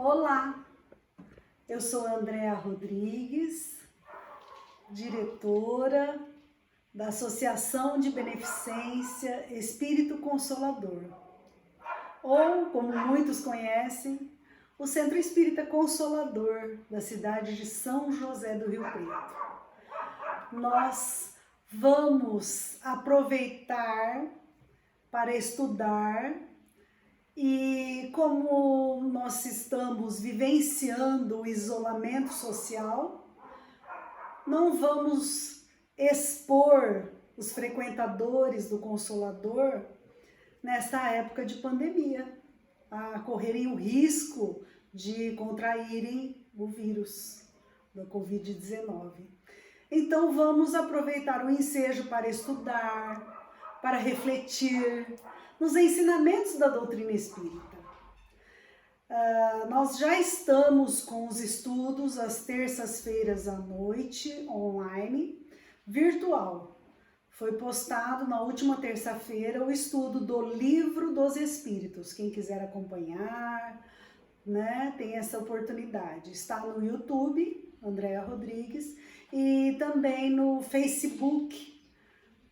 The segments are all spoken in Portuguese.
Olá, eu sou Andréa Rodrigues, diretora da Associação de Beneficência Espírito Consolador, ou, como muitos conhecem, o Centro Espírita Consolador da cidade de São José do Rio Preto. Nós vamos aproveitar para estudar e como nós estamos vivenciando o isolamento social, não vamos expor os frequentadores do Consolador nesta época de pandemia, a correrem o risco de contraírem o vírus da Covid-19. Então vamos aproveitar o ensejo para estudar, para refletir nos ensinamentos da doutrina espírita. Nós já estamos com os estudos às terças-feiras à noite, online, virtual. Foi postado na última terça-feira o estudo do Livro dos Espíritos. Quem quiser acompanhar, né, tem essa oportunidade. Está no YouTube, Andréa Rodrigues, e também no Facebook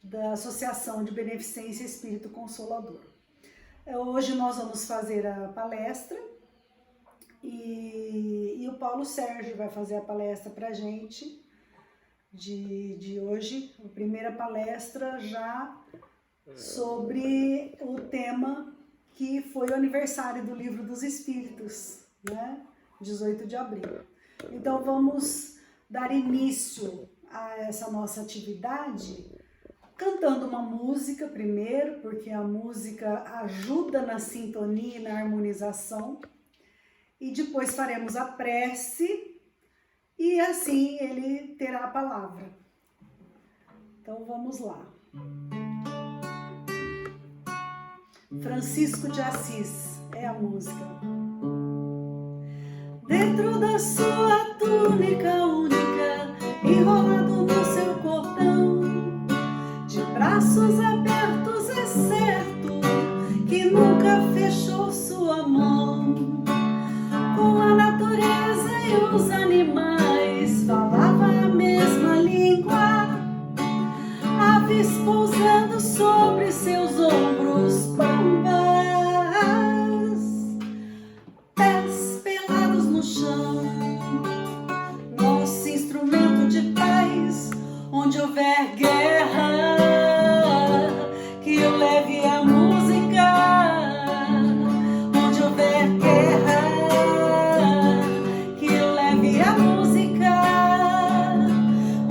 da Associação de Beneficência Espírito Consolador. Hoje nós vamos fazer a palestra e o Paulo Sérgio vai fazer a palestra para a gente de hoje, a primeira palestra já sobre o tema que foi o aniversário do Livro dos Espíritos, né? 18 de abril. Então vamos dar início a essa nossa atividade cantando uma música primeiro, porque a música ajuda na sintonia e na harmonização, e depois faremos a prece, e assim ele terá a palavra. Então vamos lá. Francisco de Assis é a música. Dentro da sua túnica única, enrolado no seu cordão, braços abertos, é certo que nunca fechou sua mão. Com a natureza e os animais falava a mesma língua. Aves pousando sobre seus ombros, pombas, pés pelados no chão. Nosso instrumento de paz, onde houver guerra, que eu leve a música. Onde houver guerra, que eu leve a música.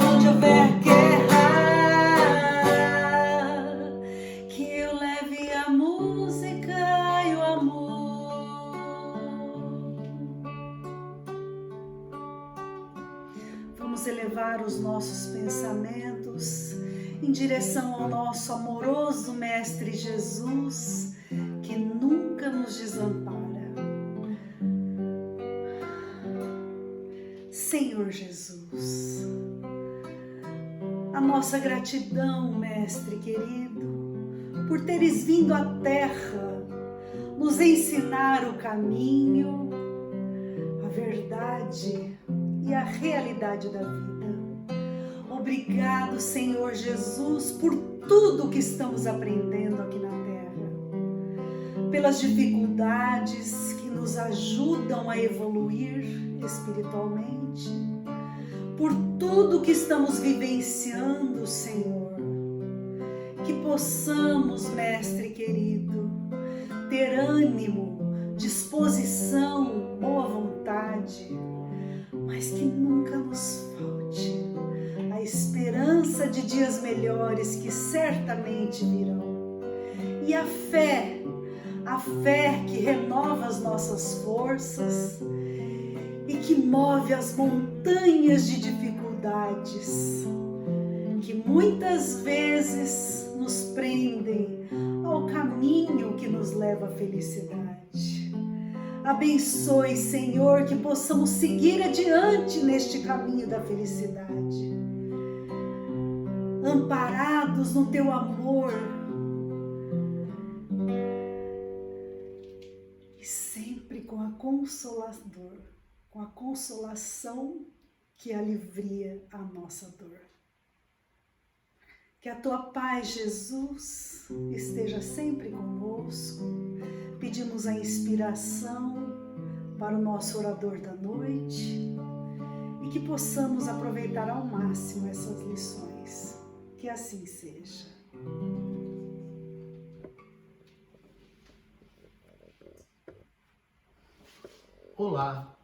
Onde houver guerra, que eu leve a música e o amor. Vamos elevar os nossos pensamentos em direção ao nosso amoroso Mestre Jesus, que nunca nos desampara. Senhor Jesus, a nossa gratidão, Mestre querido, por teres vindo à Terra nos ensinar o caminho, a verdade e a realidade da vida. Obrigado, Senhor Jesus, por tudo que estamos aprendendo aqui na Terra, pelas dificuldades que nos ajudam a evoluir espiritualmente, por tudo que estamos vivenciando, Senhor. Que possamos, Mestre querido, ter ânimo, disposição, boa vontade, mas que nunca nos falte a esperança de dias melhores que certamente virão. E a fé que renova as nossas forças e que move as montanhas de dificuldades, que muitas vezes nos prendem ao caminho que nos leva à felicidade. Abençoe, Senhor, que possamos seguir adiante neste caminho da felicidade, amparados no Teu amor, e sempre com a consolador, com a consolação que alivia a nossa dor. Que a tua paz, Jesus, esteja sempre conosco. Pedimos a inspiração para o nosso orador da noite e que possamos aproveitar ao máximo essas lições. Que assim seja. Olá,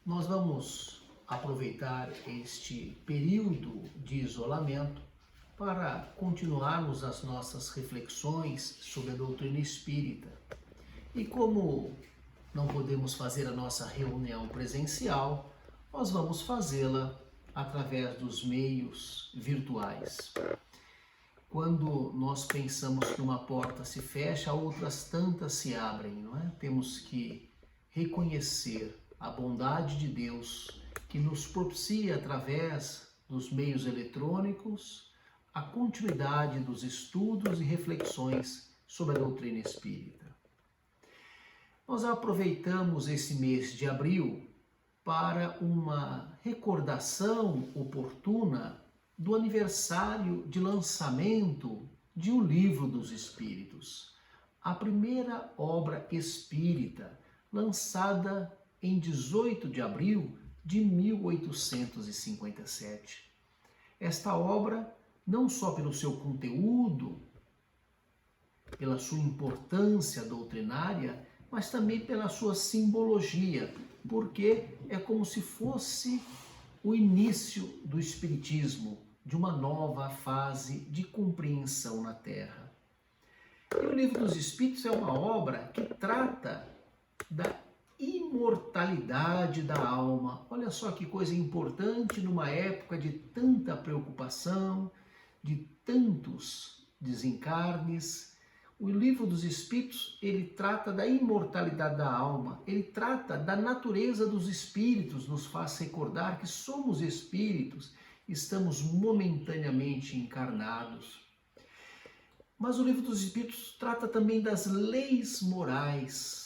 nós vamos aproveitar este período de isolamento para continuarmos as nossas reflexões sobre a doutrina espírita. E como não podemos fazer a nossa reunião presencial, nós vamos fazê-la através dos meios virtuais. Quando nós pensamos que uma porta se fecha, outras tantas se abrem, não é? Temos que reconhecer a bondade de Deus que nos propicia através dos meios eletrônicos a continuidade dos estudos e reflexões sobre a doutrina espírita. Nós aproveitamos esse mês de abril para uma recordação oportuna do aniversário de lançamento de O Livro dos Espíritos, a primeira obra espírita lançada em 18 de abril de 1857. Esta obra, não só pelo seu conteúdo, pela sua importância doutrinária, mas também pela sua simbologia, porque é como se fosse o início do Espiritismo, de uma nova fase de compreensão na Terra. E o Livro dos Espíritos é uma obra que trata da imortalidade da alma. Olha só que coisa importante numa época de tanta preocupação, de tantos desencarnes. O Livro dos Espíritos, ele trata da imortalidade da alma, ele trata da natureza dos espíritos, nos faz recordar que somos espíritos, estamos momentaneamente encarnados. Mas o Livro dos Espíritos trata também das leis morais.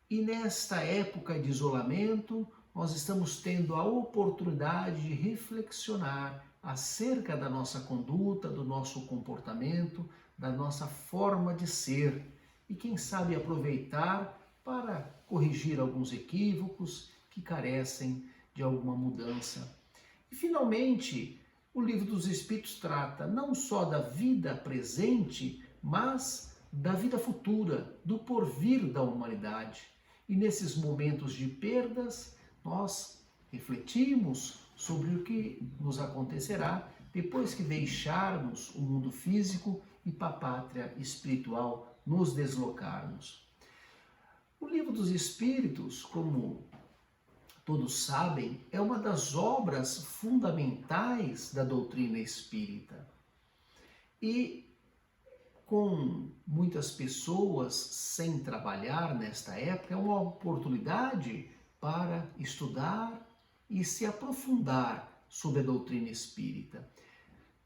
E nesta época de isolamento, nós estamos tendo a oportunidade de reflexionar acerca da nossa conduta, do nosso comportamento, da nossa forma de ser e, quem sabe, aproveitar para corrigir alguns equívocos que carecem de alguma mudança. E, finalmente, o Livro dos Espíritos trata não só da vida presente, mas da vida futura, do porvir da humanidade. E nesses momentos de perdas, nós refletimos sobre o que nos acontecerá depois que deixarmos o mundo físico e para a pátria espiritual nos deslocarmos. O Livro dos Espíritos, como todos sabem, é uma das obras fundamentais da doutrina espírita. E com muitas pessoas sem trabalhar nesta época, é uma oportunidade para estudar e se aprofundar sobre a doutrina espírita.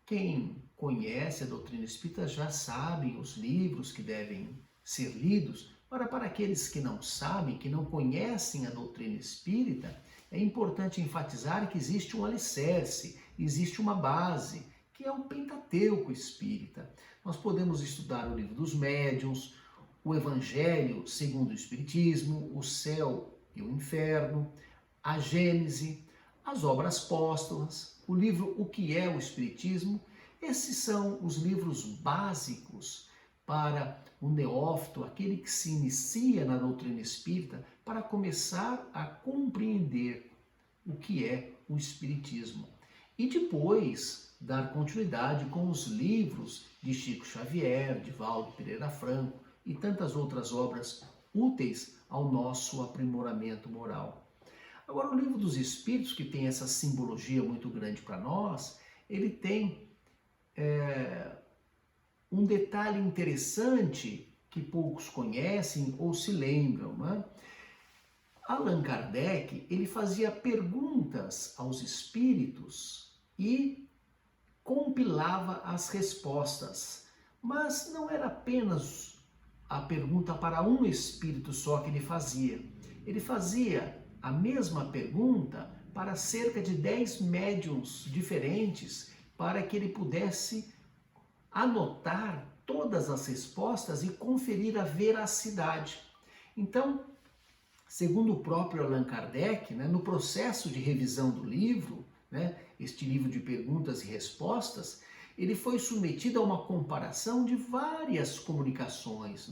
Quem conhece a doutrina espírita já sabe os livros que devem ser lidos. Para aqueles que não sabem, que não conhecem a doutrina espírita, é importante enfatizar que existe um alicerce, existe uma base, que é o Pentateuco espírita. Nós podemos estudar o Livro dos Médiuns, o Evangelho segundo o Espiritismo, o Céu e o Inferno, a Gênese, as obras póstumas, o livro O que é o Espiritismo. Esses são os livros básicos para o neófito, aquele que se inicia na doutrina espírita, para começar a compreender o que é o Espiritismo. E depois dar continuidade com os livros de Chico Xavier, de Valdo Pereira Franco e tantas outras obras úteis ao nosso aprimoramento moral. Agora, o Livro dos Espíritos, que tem essa simbologia muito grande para nós, ele tem um detalhe interessante que poucos conhecem ou se lembram, né? Allan Kardec, ele fazia perguntas aos espíritos e compilava as respostas, mas não era apenas a pergunta para um espírito só que ele fazia. Ele fazia a mesma pergunta para cerca de 10 médiuns diferentes, para que ele pudesse anotar todas as respostas e conferir a veracidade. Então, segundo o próprio Allan Kardec, no processo de revisão do livro, este livro de perguntas e respostas, ele foi submetido a uma comparação de várias comunicações,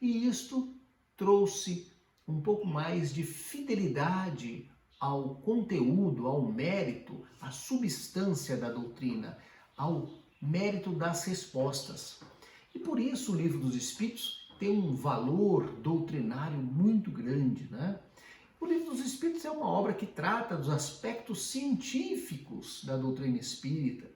e isto trouxe um pouco mais de fidelidade ao conteúdo, ao mérito, à substância da doutrina, ao mérito das respostas. E por isso o Livro dos Espíritos tem um valor doutrinário muito grande, O Livro dos Espíritos é uma obra que trata dos aspectos científicos da doutrina espírita,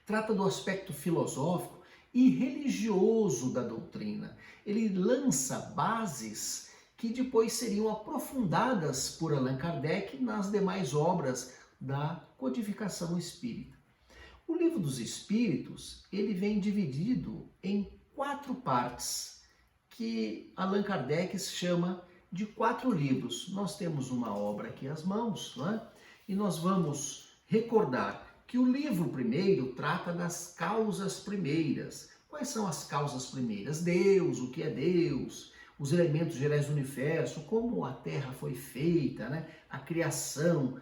trata do aspecto filosófico e religioso da doutrina. Ele lança bases que depois seriam aprofundadas por Allan Kardec nas demais obras da codificação espírita. O Livro dos Espíritos, ele vem dividido em 4 partes, que Allan Kardec chama de 4 livros. Nós temos uma obra aqui às mãos, e nós vamos recordar que o livro primeiro trata das causas primeiras. Quais são as causas primeiras? Deus, o que é Deus? Os elementos gerais do universo, como a Terra foi feita, a criação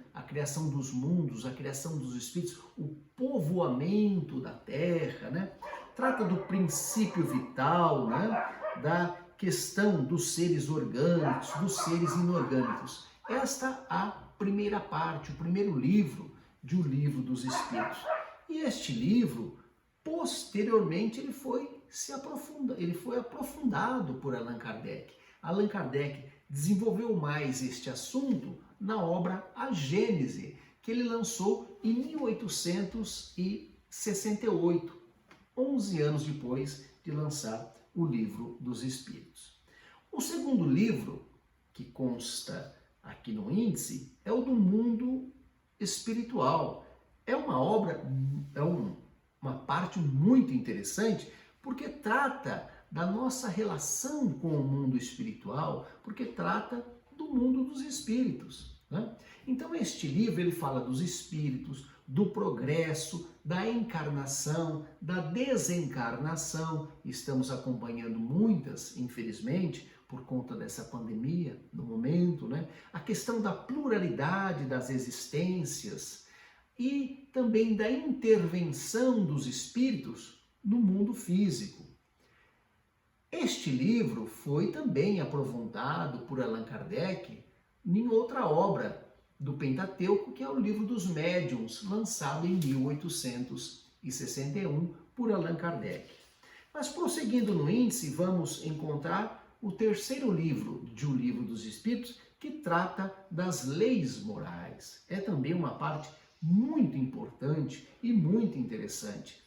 dos mundos, a criação dos espíritos, o povoamento da Terra, trata do princípio vital, da questão dos seres orgânicos, dos seres inorgânicos. Esta a primeira parte, o primeiro livro de O Livro dos Espíritos. E este livro, posteriormente, ele foi aprofundado por Allan Kardec. Allan Kardec desenvolveu mais este assunto na obra A Gênese, que ele lançou em 1868, 11 anos depois de lançar o Livro dos Espíritos. O segundo livro, que consta aqui no índice, é o do Mundo Espiritual. É uma obra, uma parte muito interessante, porque trata da nossa relação com o mundo espiritual, porque trata do mundo dos espíritos. Então este livro ele fala dos espíritos, do progresso, da encarnação, da desencarnação. Estamos acompanhando muitas, infelizmente, por conta dessa pandemia no momento, A questão da pluralidade das existências e também da intervenção dos espíritos no mundo físico. Este livro foi também aprofundado por Allan Kardec em outra obra do Pentateuco, que é o Livro dos Médiuns, lançado em 1861 por Allan Kardec. Mas prosseguindo no índice, vamos encontrar o terceiro livro de O Livro dos Espíritos, que trata das leis morais. É também uma parte muito importante e muito interessante.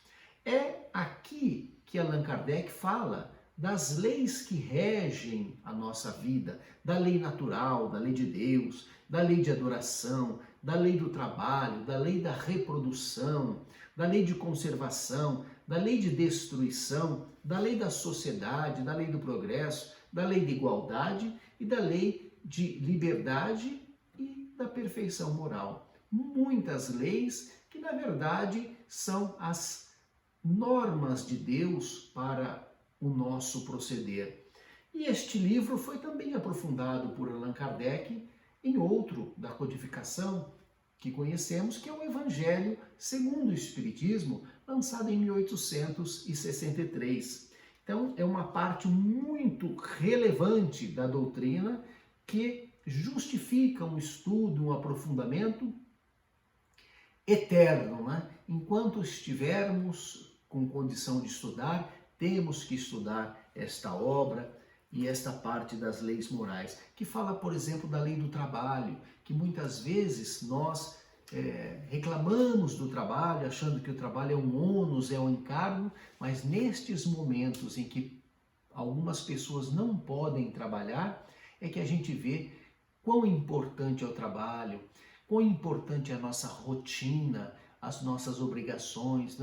É aqui que Allan Kardec fala das leis que regem a nossa vida, da lei natural, da lei de Deus, da lei de adoração, da lei do trabalho, da lei da reprodução, da lei de conservação, da lei de destruição, da lei da sociedade, da lei do progresso, da lei de igualdade e da lei de liberdade e da perfeição moral. Muitas leis que, na verdade, são as normas de Deus para o nosso proceder. E este livro foi também aprofundado por Allan Kardec em outro da codificação que conhecemos, que é o Evangelho segundo o Espiritismo, lançado em 1863. Então, é uma parte muito relevante da doutrina que justifica um estudo, um aprofundamento eterno, Enquanto estivermos com condição de estudar, temos que estudar esta obra e esta parte das leis morais, que fala, por exemplo, da lei do trabalho, que muitas vezes nós reclamamos do trabalho, achando que o trabalho é um ônus, é um encargo, mas nestes momentos em que algumas pessoas não podem trabalhar, é que a gente vê quão importante é o trabalho, quão importante é a nossa rotina, as nossas obrigações,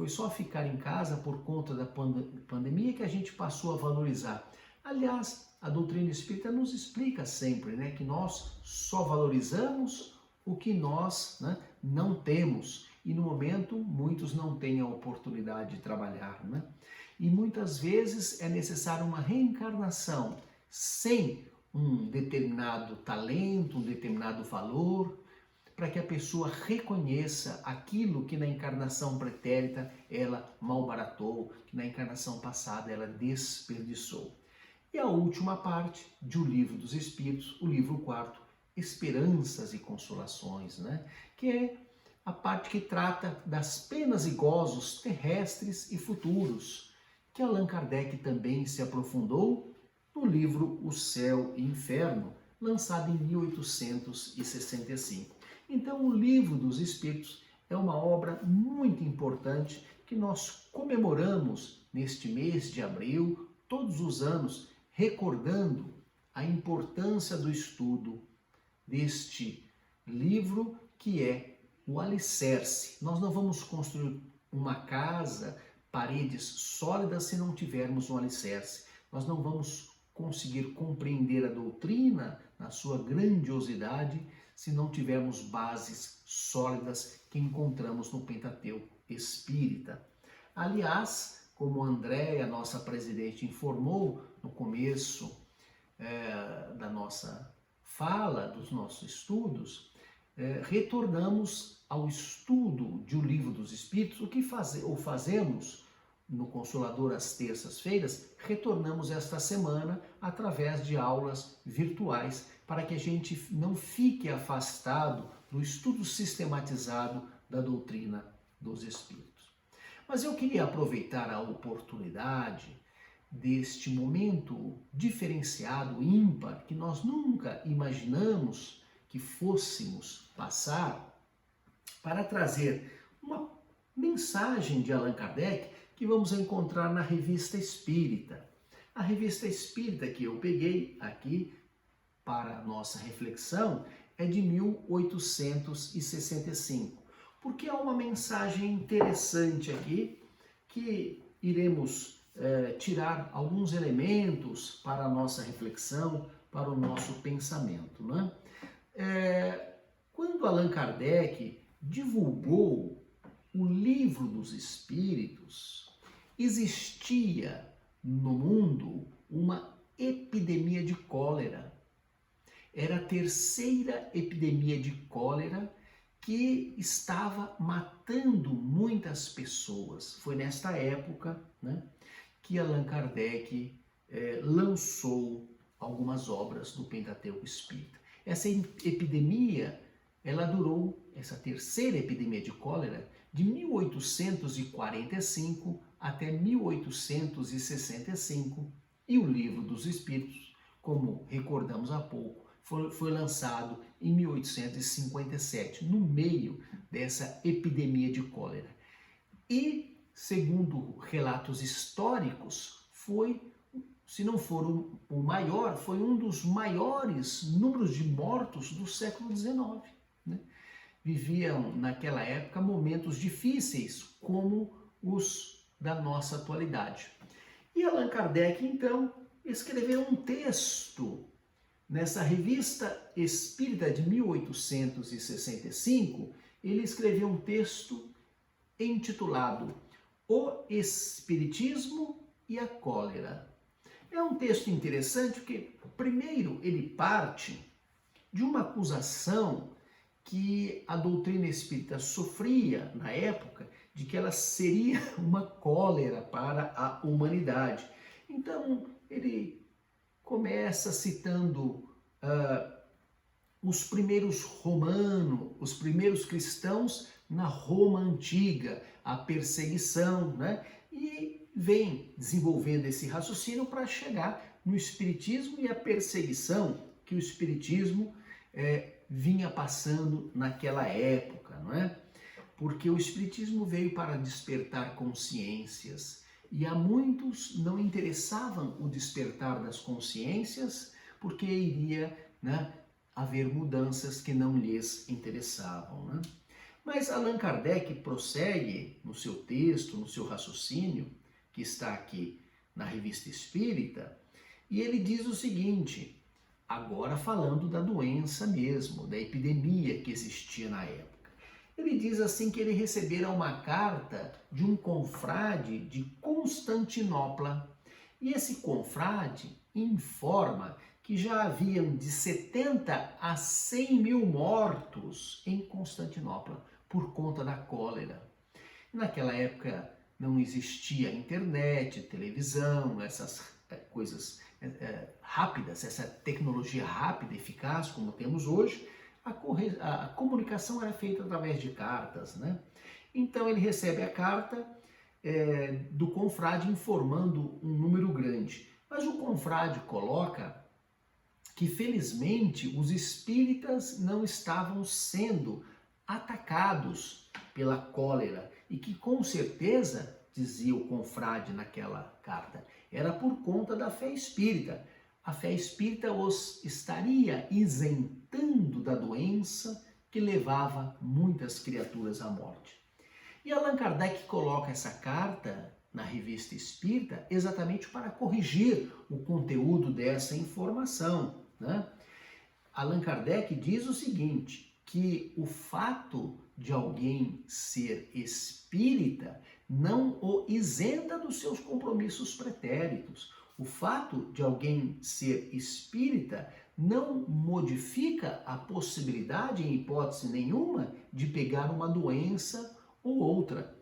Foi só ficar em casa por conta da pandemia que a gente passou a valorizar. Aliás, a doutrina espírita nos explica sempre, né, que nós só valorizamos o que nós, né, não temos. E no momento, muitos não têm a oportunidade de trabalhar, né? E muitas vezes é necessária uma reencarnação sem um determinado talento, um determinado valor, para que a pessoa reconheça aquilo que na encarnação pretérita ela malbaratou, que na encarnação passada ela desperdiçou. E a última parte de O Livro dos Espíritos, o livro 4, Esperanças e Consolações, né? Que é a parte que trata das penas e gozos terrestres e futuros, que Allan Kardec também se aprofundou no livro O Céu e Inferno, lançado em 1865. Então, o Livro dos Espíritos é uma obra muito importante que nós comemoramos neste mês de abril, todos os anos, recordando a importância do estudo deste livro, que é o alicerce. Nós não vamos construir uma casa, paredes sólidas, se não tivermos um alicerce. Nós não vamos conseguir compreender a doutrina na sua grandiosidade se não tivermos bases sólidas que encontramos no Pentateuco espírita. Aliás, como a Andréia, nossa presidente, informou no começo da nossa fala, dos nossos estudos, retornamos ao estudo de O Livro dos Espíritos. O que fazemos no Consolador às terças-feiras, retornamos esta semana através de aulas virtuais, para que a gente não fique afastado do estudo sistematizado da doutrina dos Espíritos. Mas eu queria aproveitar a oportunidade deste momento diferenciado, ímpar, que nós nunca imaginamos que fôssemos passar, para trazer uma mensagem de Allan Kardec que vamos encontrar na Revista Espírita. A Revista Espírita que eu peguei aqui para a nossa reflexão é de 1865, porque há uma mensagem interessante aqui que iremos tirar alguns elementos para a nossa reflexão, para o nosso pensamento, né? Quando Allan Kardec divulgou o Livro dos Espíritos, existia no mundo uma epidemia de cólera. Era a terceira epidemia de cólera que estava matando muitas pessoas. Foi nesta época, né, que Allan Kardec lançou algumas obras do Pentateuco Espírita. Essa epidemia, ela durou, essa terceira epidemia de cólera, de 1845 até 1865, e o Livro dos Espíritos, como recordamos há pouco, foi lançado em 1857, no meio dessa epidemia de cólera. E, segundo relatos históricos, foi, se não for o maior, foi um dos maiores números de mortos do século XIX, né? Viviam naquela época momentos difíceis como os da nossa atualidade. E Allan Kardec, então, escreveu um texto nessa Revista Espírita de 1865. Ele escreveu um texto intitulado O Espiritismo e a Cólera. É um texto interessante porque, primeiro, ele parte de uma acusação que a doutrina espírita sofria na época, de que ela seria uma cólera para a humanidade. Então, ele começa citando os primeiros romanos, os primeiros cristãos na Roma antiga, a perseguição, né? E vem desenvolvendo esse raciocínio para chegar no Espiritismo e a perseguição que o Espiritismo vinha passando naquela época, não é? Porque o Espiritismo veio para despertar consciências e a muitos não interessavam o despertar das consciências porque iria, né, haver mudanças que não lhes interessavam, né? Mas Allan Kardec prossegue no seu texto, no seu raciocínio, que está aqui na Revista Espírita, e ele diz o seguinte, agora falando da doença mesmo, da epidemia que existia na época. Ele diz assim que ele recebera uma carta de um confrade de Constantinopla. E esse confrade informa que já haviam de 70 a 100 mil mortos em Constantinopla por conta da cólera. Naquela época não existia internet, televisão, essas coisas rápidas, essa tecnologia rápida, eficaz como temos hoje. A comunicação era feita através de cartas, né? Então ele recebe a carta do confrade informando um número grande. Mas o confrade coloca que felizmente os espíritas não estavam sendo atacados pela cólera e que com certeza, dizia o confrade naquela carta, era por conta da fé espírita. A fé espírita os estaria isentando da doença que levava muitas criaturas à morte. E Allan Kardec coloca essa carta na Revista Espírita exatamente para corrigir o conteúdo dessa informação, né? Allan Kardec diz o seguinte, que o fato de alguém ser espírita não o isenta dos seus compromissos pretéritos. O fato de alguém ser espírita não modifica a possibilidade, em hipótese nenhuma, de pegar uma doença ou outra.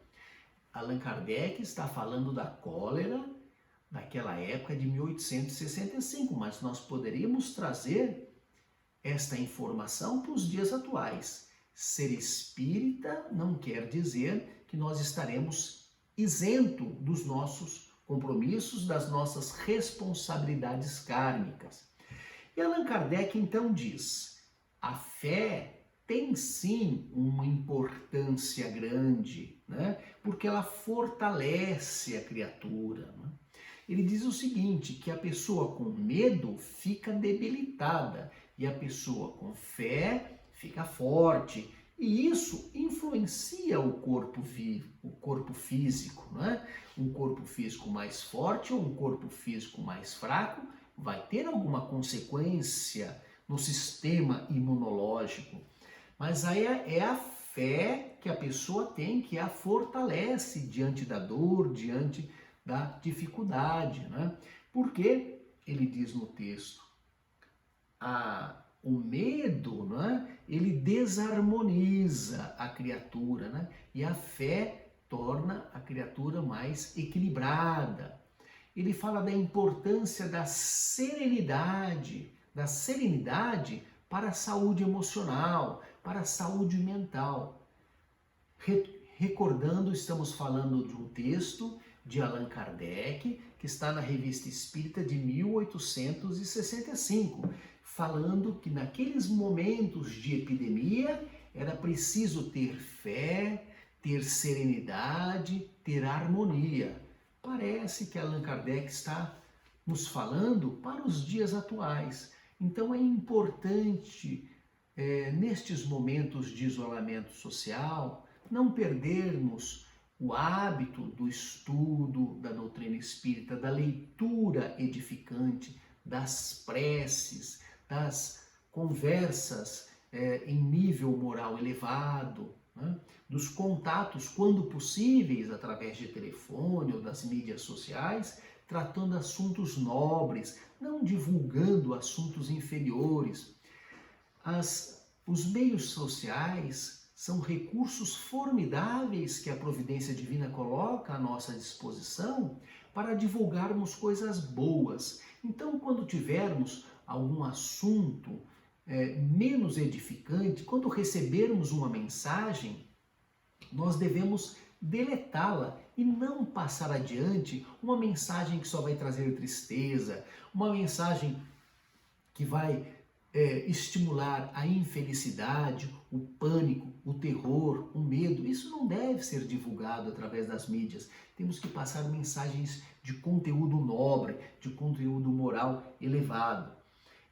Allan Kardec está falando da cólera daquela época de 1865, mas nós poderíamos trazer esta informação para os dias atuais. Ser espírita não quer dizer que nós estaremos isento dos nossos compromissos, das nossas responsabilidades kármicas. E Allan Kardec então diz, a fé tem sim uma importância grande, né? Porque ela fortalece a criatura, né? Ele diz o seguinte, que a pessoa com medo fica debilitada e a pessoa com fé fica forte. E isso influencia o corpo vivo, o corpo físico, né? Um corpo físico mais forte ou um corpo físico mais fraco vai ter alguma consequência no sistema imunológico. Mas aí é a fé que a pessoa tem que a fortalece diante da dor, diante da dificuldade, né? Porque, ele diz no texto, o medo, né, ele desarmoniza a criatura, né? E a fé torna a criatura mais equilibrada. Ele fala da importância da serenidade para a saúde emocional, para a saúde mental. Recordando, estamos falando de um texto de Allan Kardec, que está na Revista Espírita de 1865, falando que naqueles momentos de epidemia era preciso ter fé, ter serenidade, ter harmonia. Parece que Allan Kardec está nos falando para os dias atuais. Então é importante, nestes momentos de isolamento social, não perdermos o hábito do estudo da doutrina espírita, da leitura edificante, das preces, das conversas em nível moral elevado, né? Dos contatos, quando possíveis, através de telefone ou das mídias sociais, tratando assuntos nobres, não divulgando assuntos inferiores. Os meios sociais são recursos formidáveis que a providência divina coloca à nossa disposição para divulgarmos coisas boas. Então, quando tivermos algum assunto menos edificante, quando recebermos uma mensagem, nós devemos deletá-la e não passar adiante uma mensagem que só vai trazer tristeza, uma mensagem que vai estimular a infelicidade, o pânico, o terror, o medo. Isso não deve ser divulgado através das mídias. Temos que passar mensagens de conteúdo nobre, de conteúdo moral elevado.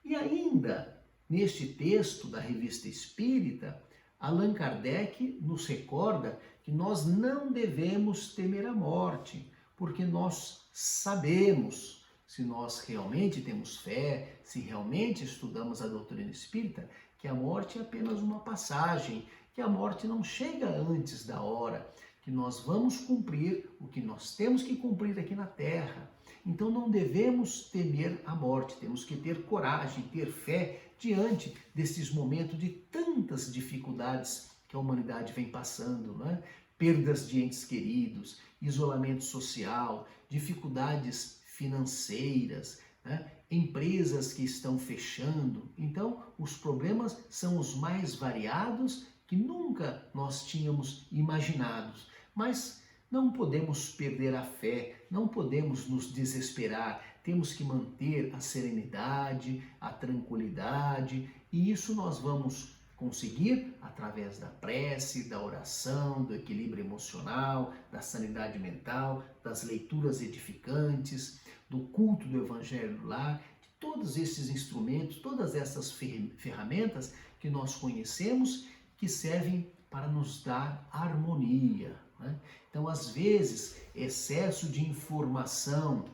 E ainda, neste texto da Revista Espírita, Allan Kardec nos recorda que nós não devemos temer a morte, porque nós sabemos, se nós realmente temos fé, se realmente estudamos a doutrina espírita, que a morte é apenas uma passagem, que a morte não chega antes da hora, que nós vamos cumprir o que nós temos que cumprir aqui na Terra. Então não devemos temer a morte, temos que ter coragem, ter fé diante desses momentos de tantas dificuldades que a humanidade vem passando, né? Perdas de entes queridos, isolamento social, dificuldades financeiras, né? Empresas que estão fechando. Então, os problemas são os mais variados que nunca nós tínhamos imaginados. Mas não podemos perder a fé, não podemos nos desesperar, temos que manter a serenidade, a tranquilidade, e isso nós vamos conseguir através da prece, da oração, do equilíbrio emocional, da sanidade mental, das leituras edificantes, do culto do Evangelho do Lar, de todos esses instrumentos, todas essas ferramentas que nós conhecemos que servem para nos dar harmonia, né? Então, às vezes, excesso de informação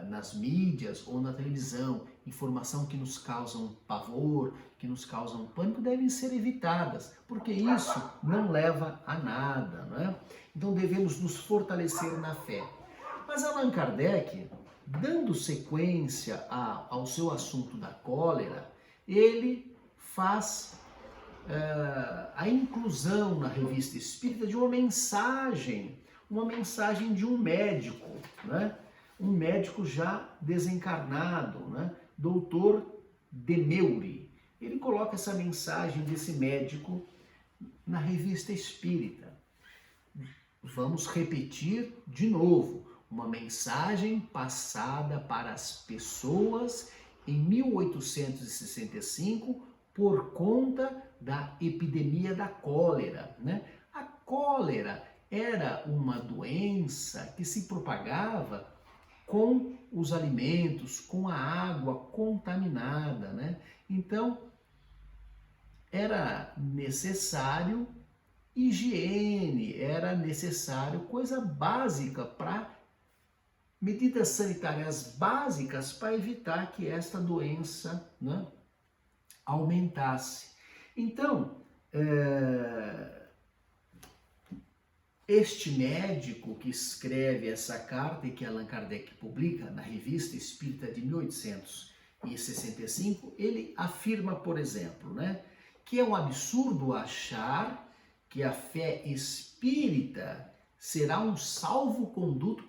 nas mídias ou na televisão, informação que nos causam pavor, que nos causam pânico, devem ser evitadas, porque isso não leva a nada, né? Então, devemos nos fortalecer na fé. Mas Allan Kardec, dando sequência ao seu assunto da cólera, ele faz a inclusão na Revista Espírita de uma mensagem de um médico, né? Um médico já desencarnado, né? Doutor Demeuri. Ele coloca essa mensagem desse médico na Revista Espírita. Vamos repetir de novo, uma mensagem passada para as pessoas em 1865 por conta da epidemia da cólera, né? A cólera era uma doença que se propagava com os alimentos, com a água contaminada, né? Então, era necessário higiene, era necessário coisa básica para medidas sanitárias básicas para evitar que esta doença, né, aumentasse. Então, este médico que escreve essa carta e que Allan Kardec publica na Revista Espírita de 1865, ele afirma, por exemplo, né, que é um absurdo achar que a fé espírita será um salvo-conduto